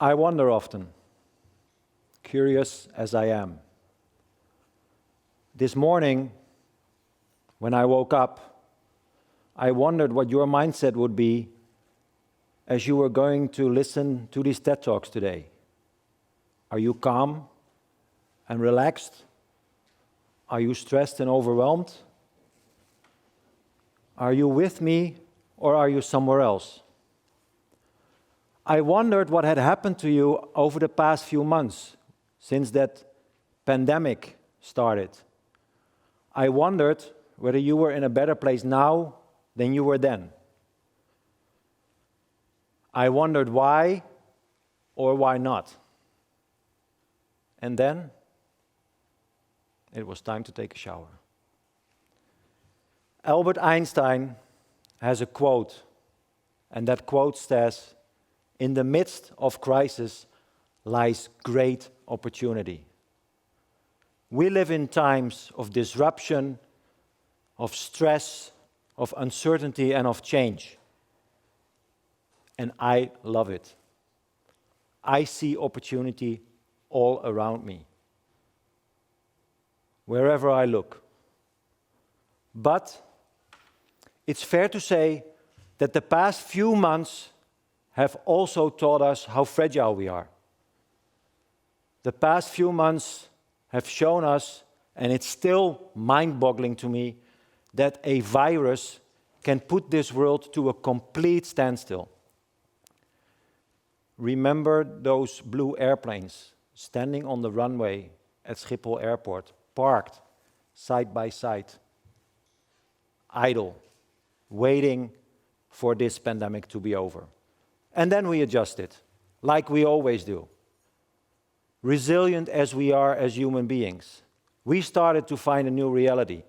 I wonder often, curious as I am. This morning, when I woke up, I wondered what your mindset would be as you were going to listen to these TED Talks today. Are you calm and relaxed? Are you stressed and overwhelmed? Are you with me or are you somewhere else? I wondered what had happened to you over the past few months since that pandemic started. I wondered whether you were in a better place now than you were then. I wondered why or why not. And then it was time to take a shower. Albert Einstein has a quote, and that quote says, "In the midst of crisis lies great opportunity." We live in times of disruption, of stress, of uncertainty, and of change. And I love it. I see opportunity all around me, wherever I look. But it's fair to say that the past few months have also taught us how fragile we are. The past few months have shown us, and it's still mind-boggling to me, that a virus can put this world to a complete standstill. Remember those blue airplanes standing on the runway at Schiphol Airport, parked side by side, idle, waiting for this pandemic to be over. And then we adjusted, like we always do. Resilient as we are as human beings, we started to find a new reality.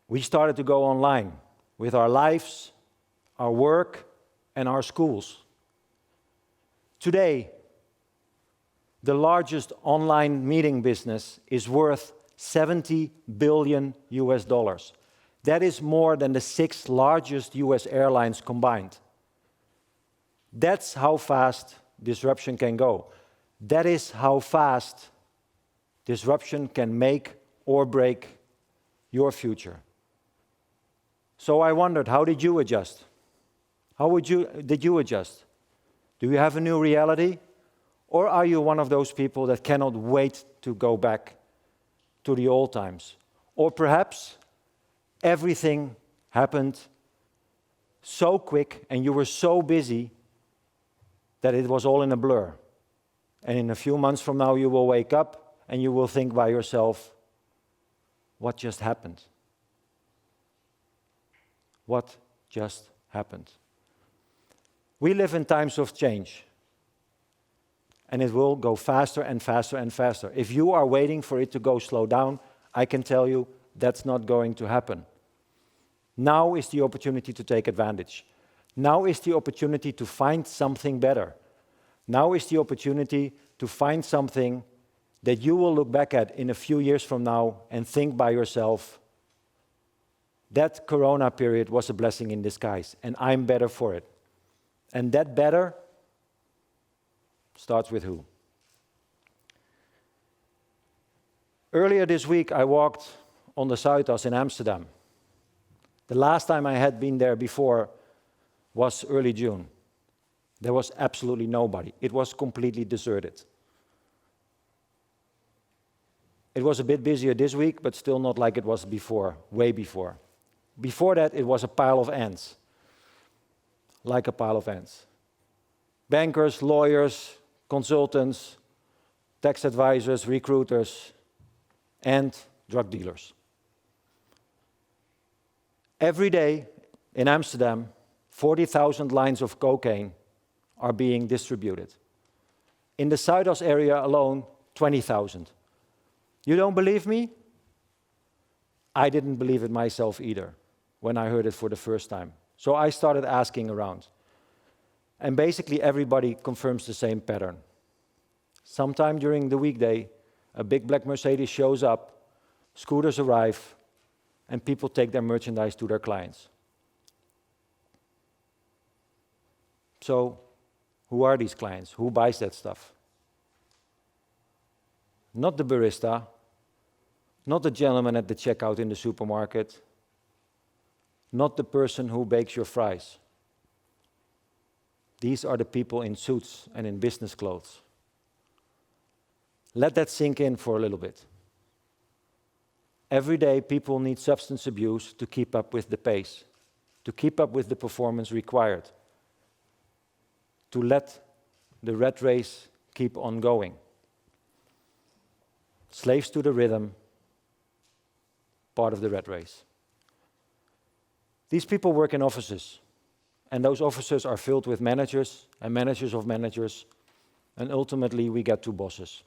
We started to go online with our lives, our work, and our schools. Today, the largest online meeting business is worth $70 billion. That is more than the 6 largest US airlines combined. That's how fast disruption can go. That is how fast disruption can make or break your future. So I wondered, how did you adjust? Did you adjust? Do you have a new reality? Or are you one of those people that cannot wait to go back to the old times? Or perhaps everything happened so quick and you were so busy that it was all in a blur. And in a few months from now you will wake up and you will think by yourself, what just happened? What just happened? We live in times of change. And it will go faster and faster and faster. If you are waiting for it to go slow down, I can tell you that's not going to happen. Now is the opportunity to take advantage. Now is the opportunity to find something better. Now is the opportunity to find something that you will look back at in a few years from now and think by yourself, that Corona period was a blessing in disguise, and I'm better for it. And that better starts with who? Earlier this week, I walked on the Zuidas in Amsterdam. The last time I had been there before was early June. There was absolutely nobody. It was completely deserted. It was a bit busier this week, but still not like it was before, way before. Before that, it was a pile of ants. Like a pile of ants. Bankers, lawyers, consultants, tax advisors, recruiters, and drug dealers. Every day in Amsterdam, 40,000 lines of cocaine are being distributed. In the Zuidas area alone, 20,000. You don't believe me? I didn't believe it myself either when I heard it for the first time. So I started asking around. And basically everybody confirms the same pattern. Sometime during the weekday, a big black Mercedes shows up, scooters arrive, and people take their merchandise to their clients. So Who are these clients? Who buys that stuff? Not the barista, not the gentleman at the checkout in the supermarket, not the person who bakes your fries. These are the people in suits and in business clothes. Let that sink in for a little bit. Every day, people need substance abuse to keep up with the pace, to keep up with the performance required, to let the rat race keep on going. Slaves to the rhythm, part of the rat race. These people work in offices, and those offices are filled with managers and managers of managers, and ultimately we get to bosses.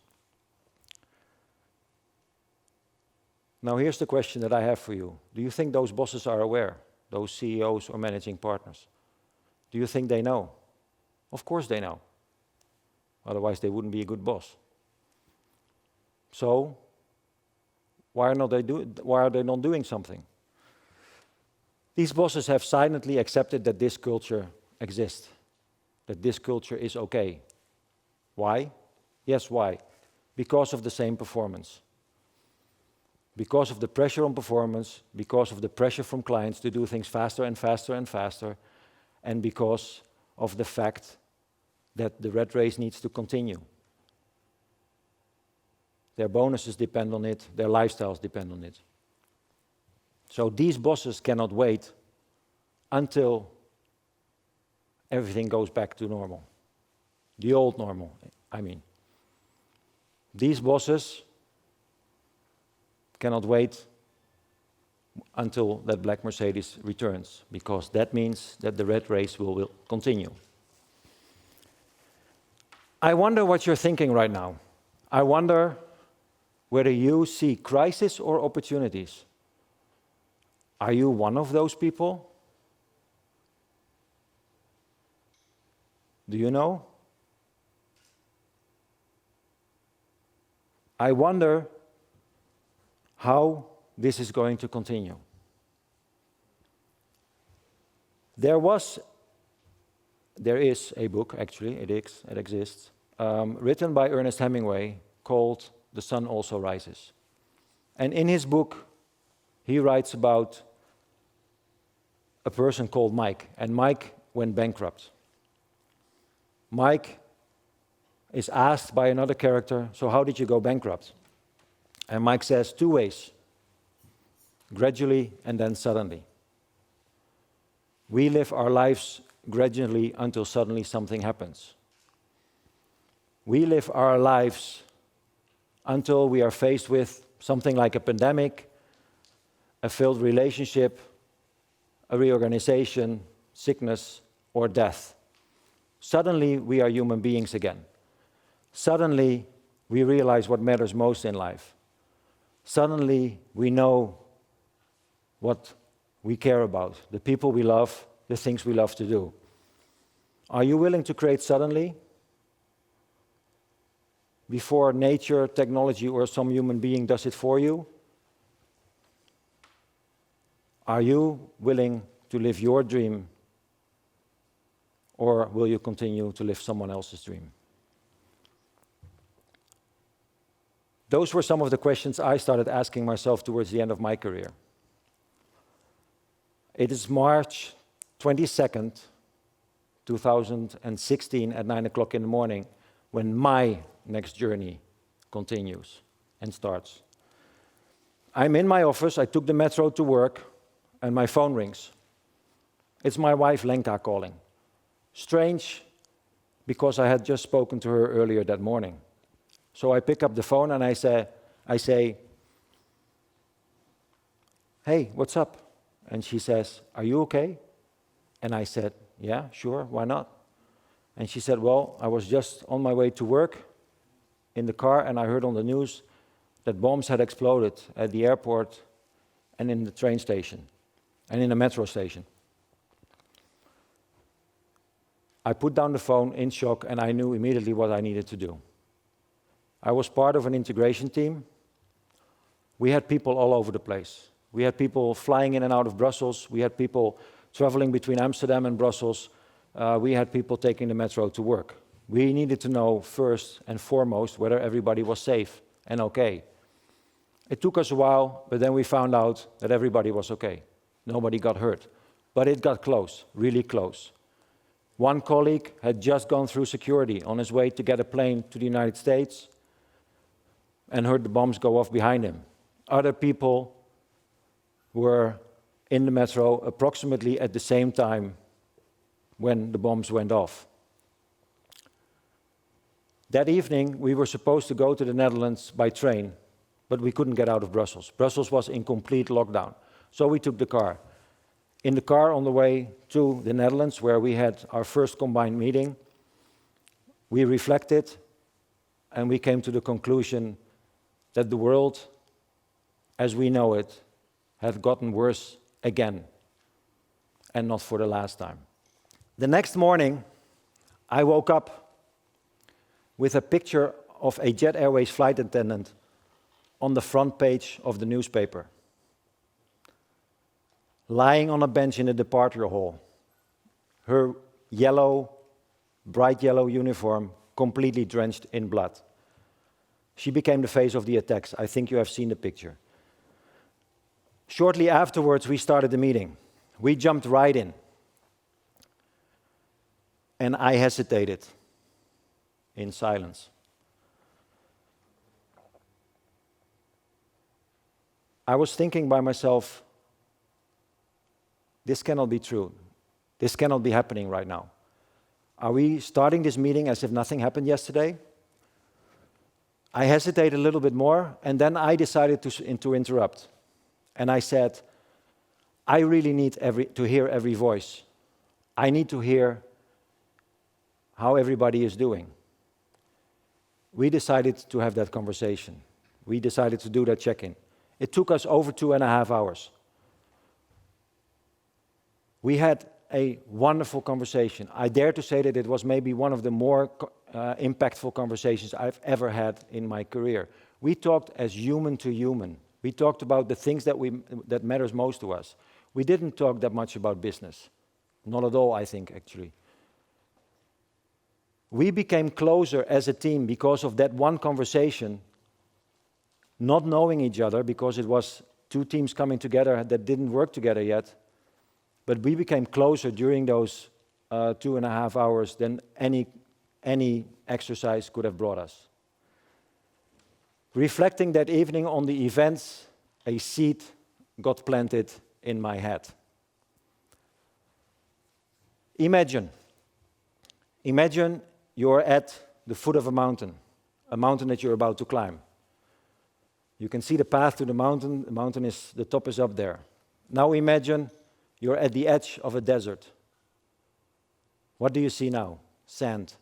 Now here's the question that I have for you. Do you think those bosses are aware, those CEOs or managing partners? Do you think they know? Of course they know. Otherwise they wouldn't be a good boss. So, why are they not doing something? These bosses have silently accepted that this culture exists, that this culture is okay. Why? Yes, why? Because of the same performance. Because of the pressure on performance, because of the pressure from clients to do things faster and faster and faster, and because of the fact that the rat race needs to continue. Their bonuses depend on it, their lifestyles depend on it. So these bosses cannot wait until everything goes back to normal. The old normal, I mean. These bosses cannot wait until that black Mercedes returns, because that means that the rat race will continue. I wonder what you're thinking right now. I wonder whether you see crisis or opportunities. Are you one of those people? Do you know? I wonder how this is going to continue. There is a book, actually, it exists, written by Ernest Hemingway called The Sun Also Rises. And in his book, he writes about a person called Mike, and Mike went bankrupt. Mike is asked by another character, so how did you go bankrupt? And Mike says 2 ways, gradually and then suddenly. We live our lives gradually until suddenly something happens. We live our lives until we are faced with something like a pandemic, a failed relationship, a reorganization, sickness, or death. Suddenly, we are human beings again. Suddenly, we realize what matters most in life. Suddenly, we know what we care about, the people we love, the things we love to do. Are you willing to create suddenly? Before nature, technology, or some human being does it for you? Are you willing to live your dream, or will you continue to live someone else's dream? Those were some of the questions I started asking myself towards the end of my career. It is March 22nd, 2016 at 9 o'clock in the morning when my next journey continues and starts. I'm in my office, I took the metro to work, and my phone rings. It's my wife Lenka calling. Strange, because I had just spoken to her earlier that morning. So I pick up the phone and I say, hey, what's up? And she says, are you okay? And I said, yeah, sure, why not? And she said, well, I was just on my way to work in the car and I heard on the news that bombs had exploded at the airport and in the train station and in the metro station. I put down the phone in shock and I knew immediately what I needed to do. I was part of an integration team. We had people all over the place. We had people flying in and out of Brussels. We had people traveling between Amsterdam and Brussels, we had people taking the metro to work. We needed to know first and foremost whether everybody was safe and okay. It took us a while, but then we found out that everybody was okay. Nobody got hurt. But it got close, really close. One colleague had just gone through security on his way to get a plane to the United States and heard the bombs go off behind him. Other people were in the metro approximately at the same time when the bombs went off. That evening, we were supposed to go to the Netherlands by train, but we couldn't get out of Brussels. Brussels was in complete lockdown, so we took the car. In the car on the way to the Netherlands, where we had our first combined meeting, we reflected and we came to the conclusion that the world, as we know it, had gotten worse again, and not for the last time. The next morning, I woke up with a picture of a Jet Airways flight attendant on the front page of the newspaper, lying on a bench in the departure hall, her yellow, bright yellow uniform completely drenched in blood. She became the face of the attacks. I think you have seen the picture. Shortly afterwards, we started the meeting. We jumped right in. And I hesitated in silence. I was thinking by myself, this cannot be true. This cannot be happening right now. Are we starting this meeting as if nothing happened yesterday? I hesitated a little bit more, and then I decided to interrupt. And I said, I really need to hear every voice. I need to hear how everybody is doing. We decided to have that conversation. We decided to do that check-in. It took us over 2.5 hours. We had a wonderful conversation. I dare to say that it was maybe one of the more impactful conversations I've ever had in my career. We talked as human to human. We talked about the things that matters most to us. We didn't talk that much about business. Not at all, I think, actually. We became closer as a team because of that one conversation, not knowing each other because it was two teams coming together that didn't work together yet. But we became closer during those 2.5 hours than any exercise could have brought us. Reflecting that evening on the events, a seed got planted in my head. Imagine you're at the foot of a mountain that you're about to climb. You can see the path to the mountain the top is up there. Now imagine you're at the edge of a desert. What do you see now? Sand.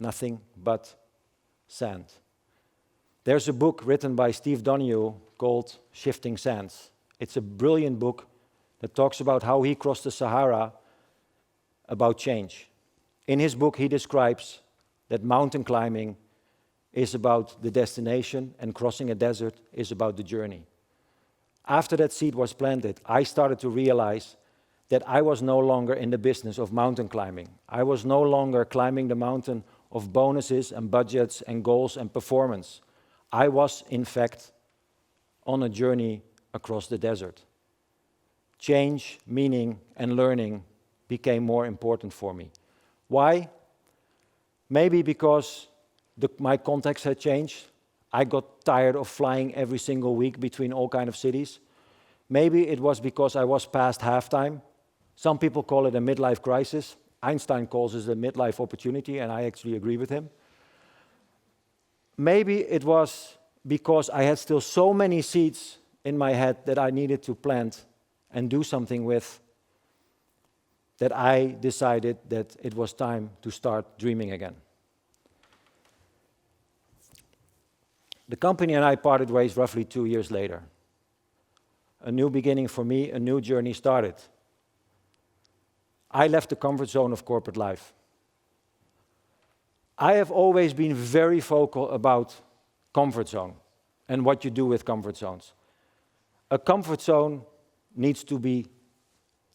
Nothing but sand. There's a book written by Steve Donahue called Shifting Sands. It's a brilliant book that talks about how he crossed the Sahara about change. In his book, he describes that mountain climbing is about the destination and crossing a desert is about the journey. After that seed was planted, I started to realize that I was no longer in the business of mountain climbing. I was no longer climbing the mountain of bonuses and budgets and goals and performance. I was, in fact, on a journey across the desert. Change, meaning, and learning became more important for me. Why? Maybe because my context had changed. I got tired of flying every single week between all kinds of cities. Maybe it was because I was past halftime. Some people call it a midlife crisis. Einstein calls it a midlife opportunity, and I actually agree with him. Maybe it was because I had still so many seeds in my head that I needed to plant and do something with, that I decided that it was time to start dreaming again. The company and I parted ways roughly 2 years later. A new beginning for me, a new journey started. I left the comfort zone of corporate life. I have always been very vocal about comfort zone and what you do with comfort zones. A comfort zone needs to be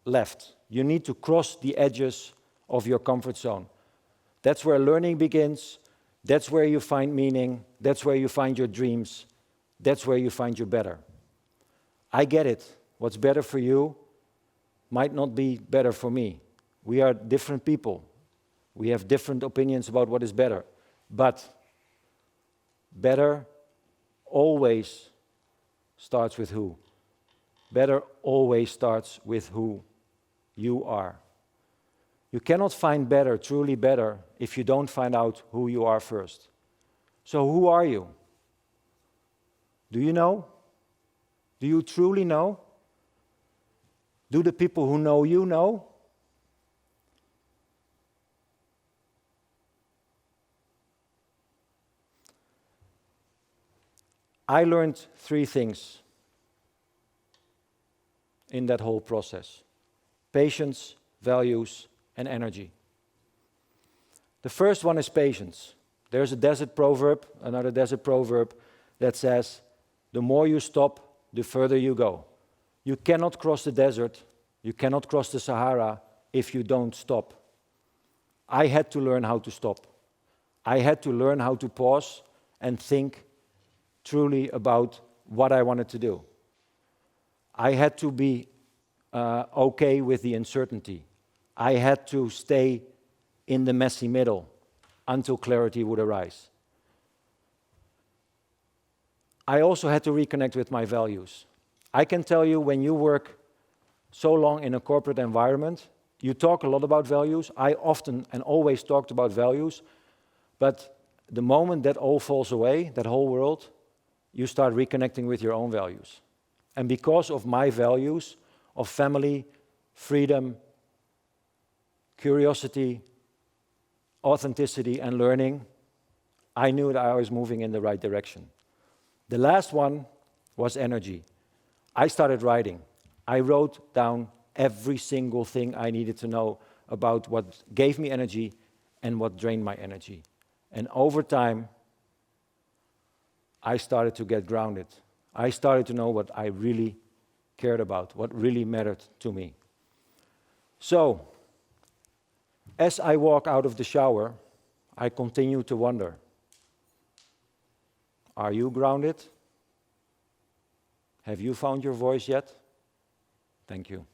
left. You need to cross the edges of your comfort zone. That's where learning begins. That's where you find meaning. That's where you find your dreams. That's where you find your better. I get it. What's better for you might not be better for me. We are different people. We have different opinions about what is better. But better always starts with who? Better always starts with who you are. You cannot find better, truly better, if you don't find out who you are first. So who are you? Do you know? Do you truly know? Do the people who know you know? I learned 3 things in that whole process: patience, values, and energy. The first one is patience. There's a desert proverb, another desert proverb, that says, the more you stop, the further you go. You cannot cross the desert, you cannot cross the Sahara if you don't stop. I had to learn how to stop. I had to learn how to pause and think truly about what I wanted to do. I had to be okay with the uncertainty. I had to stay in the messy middle until clarity would arise. I also had to reconnect with my values. I can tell you, when you work so long in a corporate environment, you talk a lot about values. I often and always talked about values, but the moment that all falls away, that whole world, you start reconnecting with your own values. And because of my values of family, freedom, curiosity, authenticity, and learning, I knew that I was moving in the right direction. The last one was energy. I started writing. I wrote down every single thing I needed to know about what gave me energy and what drained my energy. And over time, I started to get grounded. I started to know what I really cared about, what really mattered to me. So, as I walk out of the shower, I continue to wonder, are you grounded? Have you found your voice yet? Thank you.